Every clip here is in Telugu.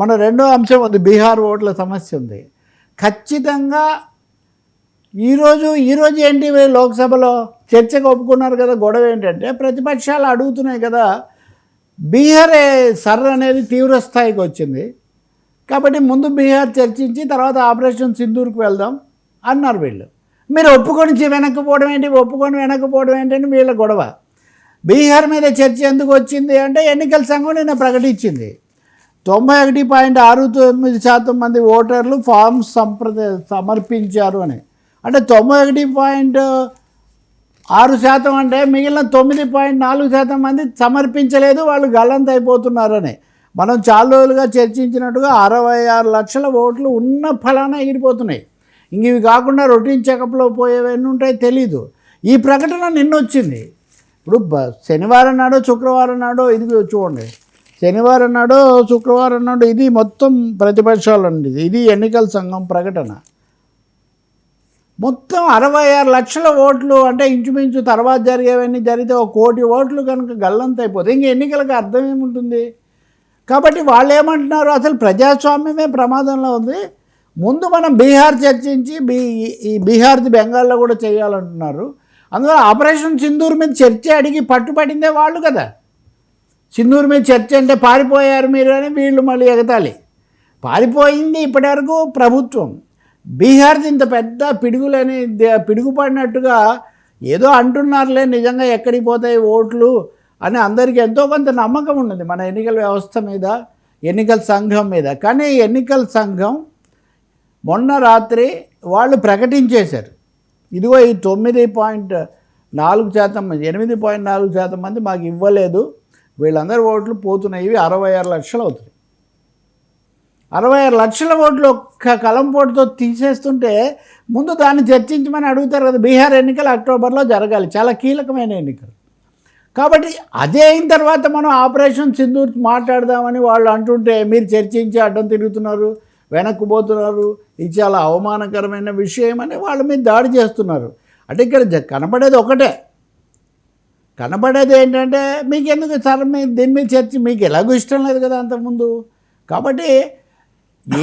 మన రెండో అంశం ఉంది, బీహార్ ఓట్ల సమస్య ఉంది. ఖచ్చితంగా ఈరోజు ఏంటి లోక్సభలో చర్చకు ఒప్పుకున్నారు కదా. గొడవ ఏంటంటే ప్రతిపక్షాలు అడుగుతున్నాయి కదా, బీహార్ సర్ అనేది తీవ్ర స్థాయికి వచ్చింది కాబట్టి ముందు బీహార్ చర్చించి తర్వాత ఆపరేషన్ సింధూర్కి వెళ్దాం అన్నారు వీళ్ళు. మీరు ఒప్పుకొని వెనక్కిపోవడం ఏంటని వీళ్ళ గొడవ. బీహార్ మీద చర్చ ఎందుకు వచ్చింది అంటే ఎన్నికల సంఘం నిన్న ప్రకటించింది 91.69% మంది ఓటర్లు ఫామ్స్ సమర్పించారు అని. అంటే 91.6% అంటే మిగిలిన 9.4% మంది సమర్పించలేదు, వాళ్ళు గల్లంత అయిపోతున్నారని. మనం చాలా రోజులుగా చర్చించినట్టుగా 66 లక్షల ఓట్లు ఉన్న ఫలానా ఎగిరిపోతున్నాయి. ఇంక ఇవి కాకుండా రొటీన్ చెకప్లో పోయేవన్నీ ఉంటాయి తెలీదు. ఈ ప్రకటన నిన్న వచ్చింది. ఇప్పుడు శనివారం నాడో శుక్రవారం నాడో ఇది చూడండి, శనివారం నాడో శుక్రవారం నాడో ఇది మొత్తం ప్రతిపక్షాలు అండి. ఇది ఎన్నికల సంఘం ప్రకటన. మొత్తం 66 లక్షల ఓట్లు అంటే ఇంచుమించు తర్వాత జరిగేవన్నీ జరిగితే 1 కోటి ఓట్లు కనుక గల్లంత అయిపోతుంది. ఇంక ఎన్నికలకు అర్థం ఏముంటుంది? కాబట్టి వాళ్ళు ఏమంటున్నారు, అసలు ప్రజాస్వామ్యమే ప్రమాదంలో ఉంది, ముందు మనం బీహార్ చర్చించి ఈ బీహార్ది బెంగాల్లో కూడా చేయాలంటున్నారు. అందువల్ల ఆపరేషన్ సింధూర్ మీద చర్చ అడిగి పట్టుపడిందే వాళ్ళు కదా. సింధూర్ మీద చర్చ అంటే పారిపోయారు మీరు అని వీళ్ళు మళ్ళీ ఎగతాలి. పారిపోయింది ఇప్పటివరకు ప్రభుత్వం. బీహార్ది ఇంత పెద్ద పిడుగుపడినట్టుగా ఏదో అంటున్నారులే, నిజంగా ఎక్కడికి పోతాయి ఓట్లు అని అందరికీ ఎంతో కొంత నమ్మకం ఉన్నది మన ఎన్నికల వ్యవస్థ మీద, ఎన్నికల సంఘం మీద. కానీ ఎన్నికల సంఘం మొన్న రాత్రి వాళ్ళు ప్రకటించేశారు, ఇదిగో ఈ 9.4% మంది 8.4% మంది మాకు ఇవ్వలేదు, వీళ్ళందరి ఓట్లు పోతున్నాయి, ఇవి 66 లక్షలు అవుతుంది. 66 లక్షల ఓట్లు ఒక్క కలంపోటుతో తీసేస్తుంటే ముందు దాన్ని చర్చించమని అడుగుతారు కదా. బీహార్ ఎన్నికలు అక్టోబర్లో జరగాలి, చాలా కీలకమైన ఎన్నికలు. కాబట్టి అదే అయిన తర్వాత మనం ఆపరేషన్ సింధూర్ మాట్లాడదామని వాళ్ళు అంటుంటే మీరు చర్చించి అడ్డం తిరుగుతున్నారు, వెనక్కి పోతున్నారు, ఇది చాలా అవమానకరమైన విషయం అని వాళ్ళ మీద దాడి చేస్తున్నారు. అంటే ఇక్కడ కనబడేది ఒకటే, కనబడేది ఏంటంటే మీకు ఎందుకు సార్ దీని మీద చర్చ, మీకు ఎలాగో ఇష్టం లేదు కదా అంతకుముందు. కాబట్టి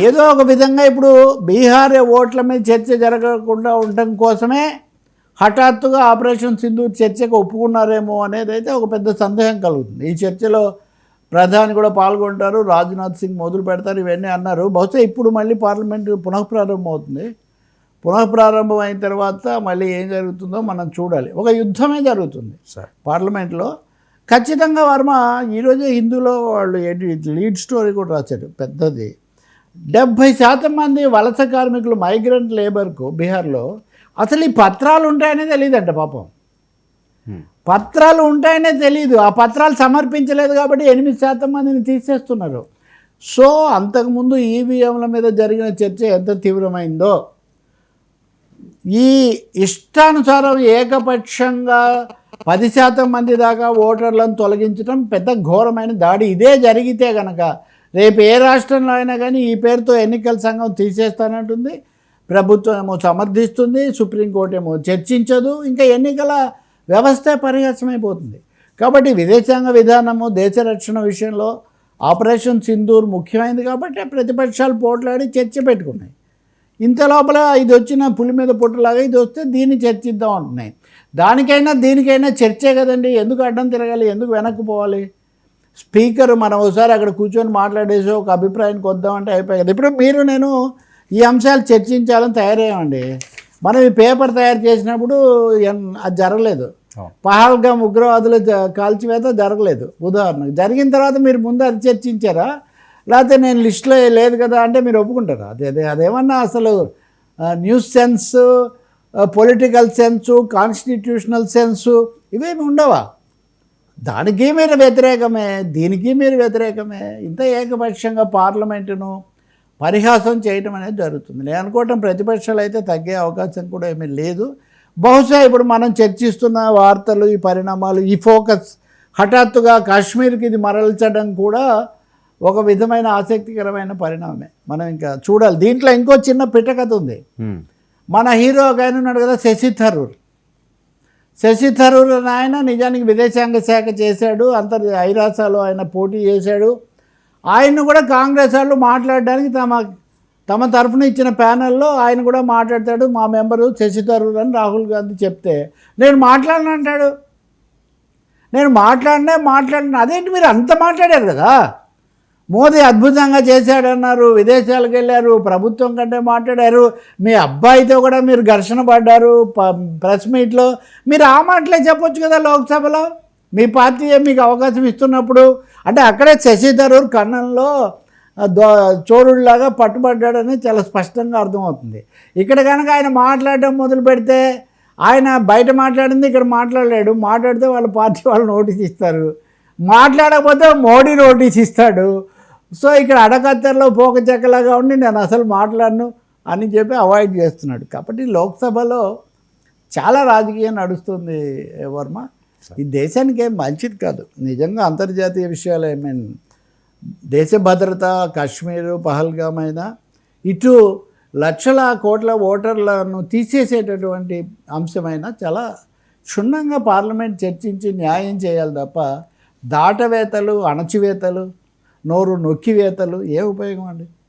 ఏదో ఒక విధంగా ఇప్పుడు బీహార్ ఓట్ల మీద చర్చ జరగకుండా ఉండటం కోసమే హఠాత్తుగా ఆపరేషన్ సింధూర్ చర్చకు ఒప్పుకున్నారేమో అనేది అయితే ఒక పెద్ద సందేహం కలుగుతుంది. ఈ చర్చలో ప్రధాని కూడా పాల్గొంటారు, రాజ్నాథ్ సింగ్ మొదలు పెడతారు, ఇవన్నీ అన్నారు. బహుశా ఇప్పుడు మళ్ళీ పార్లమెంటు పునఃప్రారంభం అవుతుంది. పునఃప్రారంభం అయిన తర్వాత మళ్ళీ ఏం జరుగుతుందో మనం చూడాలి. ఒక యుద్ధమే జరుగుతుంది పార్లమెంట్లో ఖచ్చితంగా. వర్మ ఈరోజే హిందూలో వాళ్ళు లీడ్ స్టోరీ కూడా రాశారు పెద్దది. 70% మంది వలస కార్మికులు మైగ్రెంట్ లేబర్కు బీహార్లో అసలు ఈ పత్రాలు ఉంటాయనే తెలియదంట పాపం. పత్రాలు ఉంటాయనే తెలియదు, ఆ పత్రాలు సమర్పించలేదు కాబట్టి 8% మందిని తీసేస్తున్నారు. సో అంతకుముందు ఈవీఎంల మీద జరిగిన చర్చ ఎంత తీవ్రమైందో, ఈ ఇష్టానుసారం ఏకపక్షంగా 10% మంది దాకా ఓటర్లను తొలగించడం పెద్ద ఘోరమైన దాడి. ఇదే జరిగితే కనుక రేపు ఏ రాష్ట్రంలో అయినా కానీ ఈ పేరుతో ఎన్నికల సంఘం తీసేస్తానంటుంది, ప్రభుత్వం ఏమో సమర్థిస్తుంది, సుప్రీంకోర్టు ఏమో చర్చించదు, ఇంకా ఎన్నికల వ్యవస్థ పరిహాసమైపోతుంది. కాబట్టి విదేశాంగ విధానము, దేశ రక్షణ విషయంలో ఆపరేషన్ సింధూర్ ముఖ్యమైనది కాబట్టి ప్రతిపక్షాలు పోట్లాడి చర్చ పెట్టుకున్నాయి. ఇంత లోపల ఇది వచ్చిన పులి మీద పుట్టులాగా ఇది వస్తే దీన్ని చర్చిద్దాం అంటున్నాయి. దీనికైనా చర్చే కదండి, ఎందుకు అడ్డం తిరగాలి, ఎందుకు వెనక్కి పోవాలి? స్పీకర్ మనం ఒకసారి అక్కడ కూర్చొని మాట్లాడేసి ఒక అభిప్రాయానికి వద్దామంటే అయిపోయి కదా. ఇప్పుడు మీరు నేను ఈ అంశాలు చర్చించాలని తయారయ్యామండి. మనం ఈ పేపర్ తయారు చేసినప్పుడు అది జరగలేదు. పహల్గామ్ ఉగ్రవాదుల కాల్చివేత జరగలేదు ఉదాహరణకు. జరిగిన తర్వాత మీరు ముందు అది చర్చించారా, లేకపోతే నేను లిస్టులో లేదు కదా అంటే మీరు ఒప్పుకుంటారా? అదేమన్నా అసలు news sense, political sense, constitutional sense ఇవేమి ఉండవా? దానికి మీరు వ్యతిరేకమే, దీనికి మీరు వ్యతిరేకమే. ఇంత ఏకపక్షంగా పార్లమెంటును పరిహాసం చేయటం అనేది జరుగుతుంది. నేను అనుకోవటం ప్రతిపక్షాలు అయితే తగ్గే అవకాశం కూడా ఏమీ లేదు. బహుశా ఇప్పుడు మనం చర్చిస్తున్న వార్తలు, ఈ పరిణామాలు, ఈ ఫోకస్ హఠాత్తుగా కాశ్మీర్కి ఇది మరల్చడం కూడా ఒక విధమైన ఆసక్తికరమైన పరిణామమే. మనం ఇంకా చూడాలి. దీంట్లో ఇంకో చిన్న పిటకథ ఉంది. మన హీరో ఒక ఆయన ఉన్నాడు కదా, శశి థరూర్ ఆయన నిజానికి విదేశాంగ శాఖ చేశాడు, ఐరాసాలో ఆయన పోటీ చేశాడు. ఆయన్ని కూడా కాంగ్రెస్ వాళ్ళు మాట్లాడడానికి తమ తరఫున ఇచ్చిన ప్యానెల్లో ఆయన కూడా మాట్లాడతాడు. మా మెంబరు శశి థరూర్ అని రాహుల్ గాంధీ చెప్తే నేను మాట్లాడను అంటాడు. నేను మాట్లాడిన అదేంటి మీరు అంత మాట్లాడారు కదా, మోదీ అద్భుతంగా చేశాడన్నారు, విదేశాలకు వెళ్ళారు, ప్రభుత్వం కంటే మాట్లాడారు, మీ అబ్బాయితో కూడా మీరు ఘర్షణ పడ్డారు ప్రెస్ మీట్లో. మీరు ఆ మాటలే చెప్పొచ్చు కదా లోక్సభలో, మీ పార్టీ మీకు అవకాశం ఇస్తున్నప్పుడు. అంటే అక్కడే శశి థరూర్ కన్నంలో చోరుడిలాగా పట్టుబడ్డాడని చాలా స్పష్టంగా అర్థమవుతుంది. ఇక్కడ కనుక ఆయన మాట్లాడడం మొదలు పెడితే, ఆయన బయట మాట్లాడింది ఇక్కడ మాట్లాడలేడు, మాట్లాడితే వాళ్ళ పార్టీ వాళ్ళు నోటీస్ ఇస్తారు, మాట్లాడకపోతే మోడీ నోటీస్ ఇస్తాడు. సో ఇక్కడ అడకత్తెరలో పోక చెక్కలాగా ఉండి నేను అసలు మాట్లాడను అని చెప్పి అవాయిడ్ చేస్తున్నాడు. కాబట్టి లోక్సభలో చాలా రాజకీయం నడుస్తుంది వర్మ. ఈ దేశానికి ఏం మంచిది కాదు నిజంగా. అంతర్జాతీయ విషయాలు దేశ భద్రత, కాశ్మీరు, పహల్గామ్ అయినా, ఇటు లక్షల కోట్ల ఓటర్లను తీసేసేటటువంటి అంశమైనా చాలా క్షుణ్ణంగా పార్లమెంట్ చర్చించి న్యాయం చేయాలి తప్ప దాటవేతలు, అణచివేతలు, నోరు నొక్కివేతలు ఏ ఉపయోగం అండి?